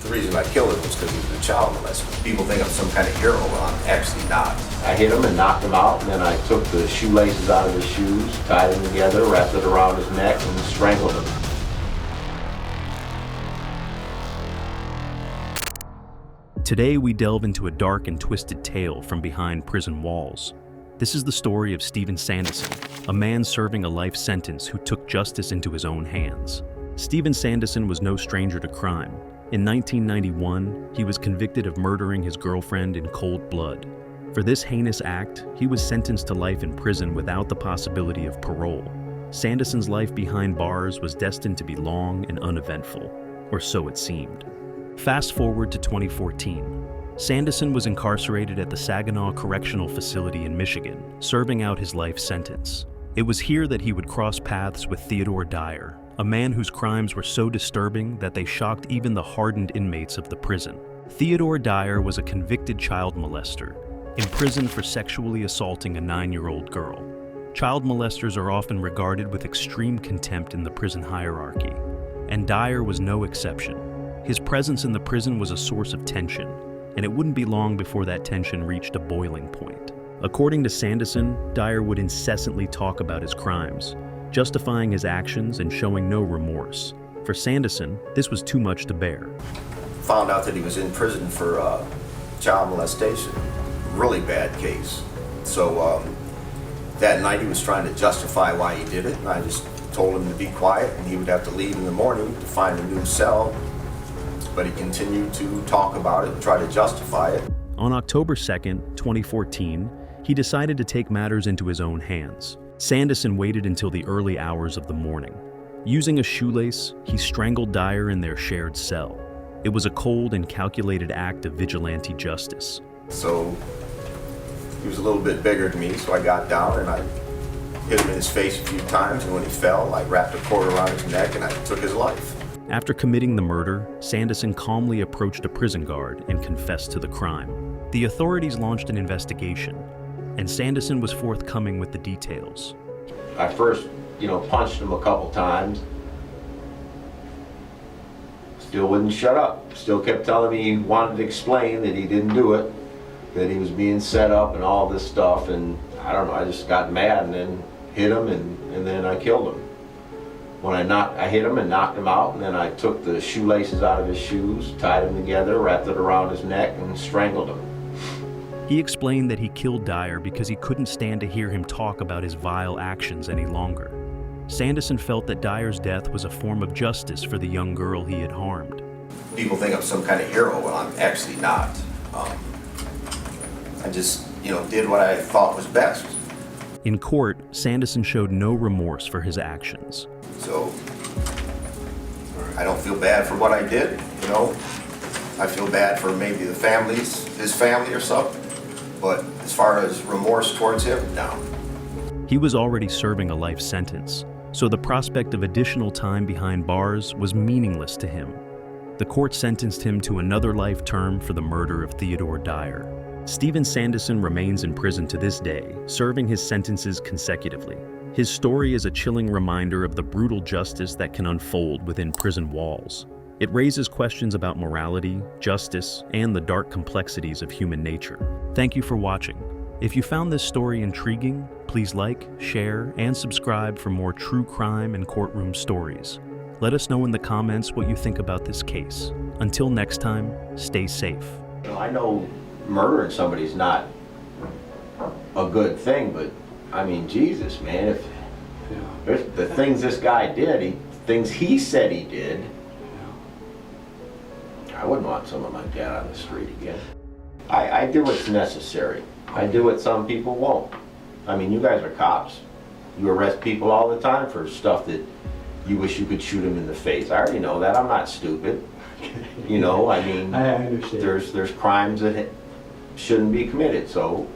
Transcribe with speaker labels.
Speaker 1: The reason I killed him was because he was a child molester. People think I'm some kind of hero, but I'm actually not.
Speaker 2: I hit him and knocked him out, and then I took the shoelaces out of his shoes, tied them together, wrapped it around his neck, and strangled him.
Speaker 3: Today we delve into a dark and twisted tale from behind prison walls. This is the story of Steven Sanderson, a man serving a life sentence who took justice into his own hands. Steven Sanderson was no stranger to crime. In 1991, he was convicted of murdering his girlfriend in cold blood. For this heinous act, he was sentenced to life in prison without the possibility of parole. Sanderson's life behind bars was destined to be long and uneventful, or so it seemed. Fast forward to 2014. Sanderson was incarcerated at the Saginaw Correctional Facility in Michigan, serving out his life sentence. It was here that he would cross paths with Theodore Dyer, a man whose crimes were so disturbing that they shocked even the hardened inmates of the prison. Theodore Dyer was a convicted child molester, imprisoned for sexually assaulting a 9-year-old girl. Child molesters are often regarded with extreme contempt in the prison hierarchy, and Dyer was no exception. His presence in the prison was a source of tension, and it wouldn't be long before that tension reached a boiling point. According to Sanderson, Dyer would incessantly talk about his crimes, justifying his actions and showing no remorse. For Sanderson, this was too much to bear.
Speaker 1: Found out that he was in prison for child molestation. Really bad case. So that night he was trying to justify why he did it, and I just told him to be quiet and he would have to leave in the morning to find a new cell. But he continued to talk about it and try to justify it.
Speaker 3: On October 2nd, 2014, he decided to take matters into his own hands. Sanderson waited until the early hours of the morning. Using a shoelace, he strangled Dyer in their shared cell. It was a cold and calculated act of vigilante justice.
Speaker 1: So he was a little bit bigger than me, so I got down and I hit him in his face a few times, and when he fell, I wrapped a cord around his neck and I took his life.
Speaker 3: After committing the murder, Sanderson calmly approached a prison guard and confessed to the crime. The authorities launched an investigation, and Sanderson was forthcoming with the details.
Speaker 2: I first, punched him a couple times. Still wouldn't shut up. Still kept telling me he wanted to explain that he didn't do it, that he was being set up and all this stuff, and I don't know, I just got mad and then hit him and then I killed him. When I hit him and knocked him out, and then I took the shoelaces out of his shoes, tied them together, wrapped it around his neck, and strangled him.
Speaker 3: He explained that he killed Dyer because he couldn't stand to hear him talk about his vile actions any longer. Sanderson felt that Dyer's death was a form of justice for the young girl he had harmed.
Speaker 1: People think I'm some kind of hero, but I'm actually not. I just, did what I thought was best.
Speaker 3: In court, Sanderson showed no remorse for his actions.
Speaker 1: So, I don't feel bad for what I did, I feel bad for maybe his family or something. But as far as remorse towards him, no.
Speaker 3: He was already serving a life sentence, so the prospect of additional time behind bars was meaningless to him. The court sentenced him to another life term for the murder of Theodore Dyer. Steven Sanderson remains in prison to this day, serving his sentences consecutively. His story is a chilling reminder of the brutal justice that can unfold within prison walls. It raises questions about morality, justice, and the dark complexities of human nature. Thank you for watching. If you found this story intriguing, please like, share, and subscribe for more true crime and courtroom stories. Let us know in the comments what you think about this case. Until next time, stay safe.
Speaker 2: I know murdering somebody's not a good thing, but Jesus, man, if the things this guy did, things he said he did, I wouldn't want someone like that on the street again. I do what's necessary. I do what some people won't. You guys are cops. You arrest people all the time for stuff that you wish you could shoot them in the face. I already know that. I'm not stupid. I understand. There's crimes that shouldn't be committed, so